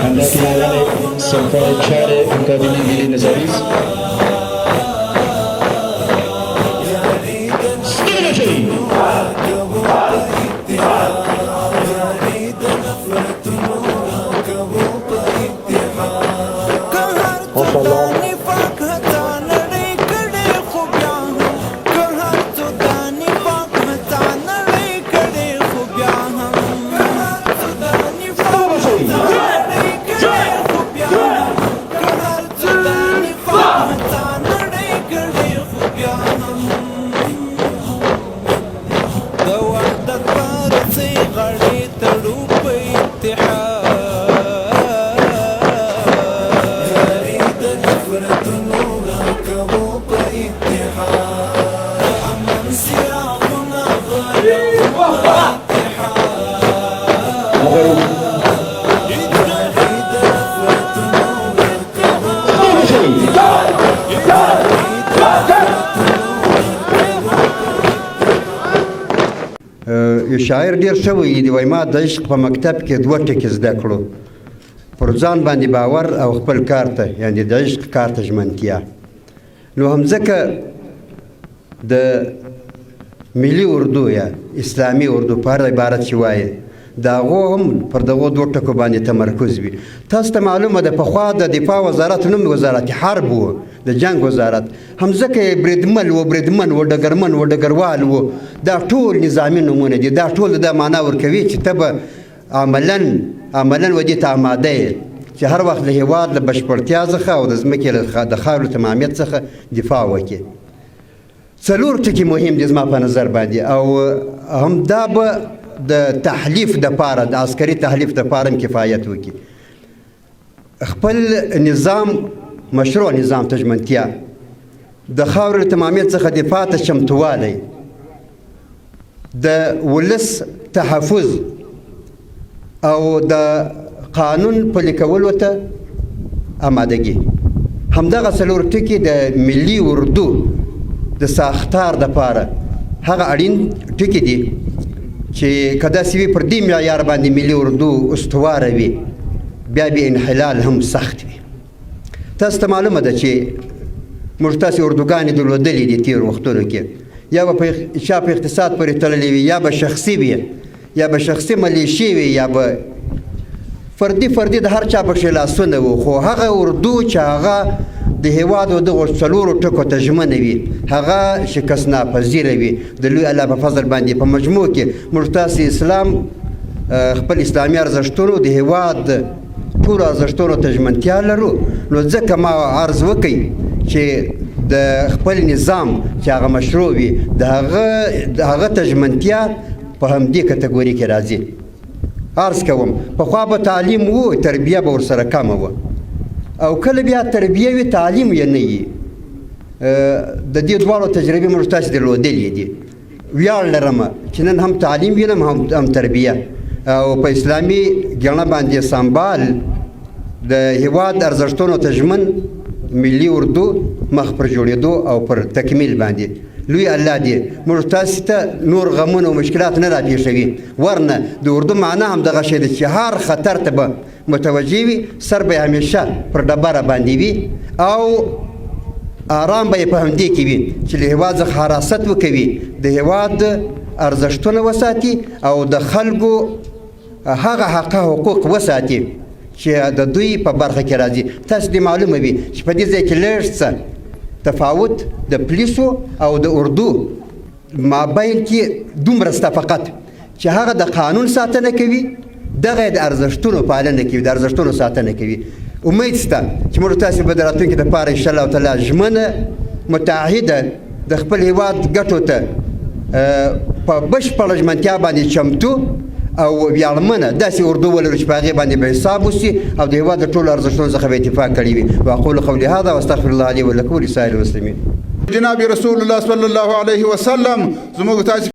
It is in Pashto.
Handaki nadane sempoi chare kabini gili nazaris. شاعر ډیر شوی دی وای ما د عشق په مکتب کې دوه ټکي زده کړو پر ځان باندې باور او خپل کار ته یعنې د عشق کار ته ژمنتیا نو همځکه د ملي اردو یا اسلامي اردو په هر عبارت چې وایي د هغو هم پر دغو دوه ټکو باندې تمرکز وي تاسو ته معلومه ده پخوا د دفاع وزارت نوم وزارت حرب و د جنگ وزارت همځکه یې بریدمن و بریدمن و ډګرمن و ډګروال و دا ټول نظامي نومونه دي دا ټول دا معنا ورکوي چې ته به عملا ودې ته اماده یې چې هر وخت د هېواد له بشپړتیا څخه او د ځمکې د خاورو تمامیت څخه دفاع وکړي څلور ټکي مهم دي زما په نظر باندې او هم دا به د تحلیف دپاره د عسکري تحلیف دپاره هم کفایت وکړي خپل نظام مشروع نظام ته ژمنتیا د خاورو له تمامیت څخه دفاع ته چمتوالی د ولس تحفظ او د قانون پلي کولو ته آمادګي همدغه څلور ټکي د ملي اردو د ساختار دپاره هغه اړین ټکي دي چې که داسې وي پر دې معیار باندې ملي اردو استواره وي بیا به انحلال هم سخت وي تاسو ته معلومه ده چې موږ تاسې اردوګانې درلودلې دي تېرو وختونو کې یا به چا په اقتصاد پورې تړلې وي یا به شخصي وي یا به شخصي ملیشې وي یا به فردي د هر چا پکښې لاسونه وو خو هغه اردو چې هغه د هېواد و دغو څلورو ټکو ته ژمنه وي هغه شکست ناپذیره وي د لوی الله په فضل باندې په مجموع کې موږ تاسې اسلام خپل اسلامي ارزښتونو د هېواد ټولو ارزښتونو ته ژمنتیا لرو نو ځکه ما عرض وکړئ چې د خپل نظام چې هغه مشروع وي د هغه ته ژمنتیا په همدې کټګوري کې راځي عرض کوم پخوا به تعلیم و تربیه به ورسره کمه وه او کله بیا تربیه وي تعلیم یې نه وي د دې دواړو تجربې موږ تاسې درلودلې دي ویاړ لرمه چې نن هم تعلیم وینم هم تربیه او په اسلامي ګڼه باندې سمبال د هېواد ارزښتونو ته ژمن ملي اردو مخ پر جوړېدو او پر تکمیل باندې لوی الله دې موږ تاسې ته نور غمونه او مشکلات نه راپېښوي ورنه د اردو معنا هم دغه شی ده چې هر خطر ته به متوجه وي سر به یې همیشه پر ډبره باندې وي او آرام به یې په همدې کې وي چې له هېواد څخه حراست وکوي د هېواد ارزښتونه وساتي او د خلکو هغه حقوق وساتي چې د دوی په برخه کې راځي تاسو دې معلومه وي چې په دې ځای کې لږ څه تفاوت د پولیسو او د اردو مابین کې دومره شته فقط چې هغه د قانون ساتنه کوي دغه د ارزښتونو پالنه کوي د ارزښتونو ساتنه کوي امید شته چې موږ تاسې به د راتلونکي دپاره انشاءالله تعالی ژمنه متعهده د خپل هېواد ګټو ته په بشپړه ژمنتیا باندې چمتو او ویاړمنه داسې اردو ولرو چې په هغې باندې به حساب وسي او د هېواد د ټولو ارزښتونو څخه به اتفاق کړی وي واقول قولي هذا واستغفر الله لي ولكم ولسائر المسلمين جناب رسول الله صلی الله علیه وسلم زموږ تاسې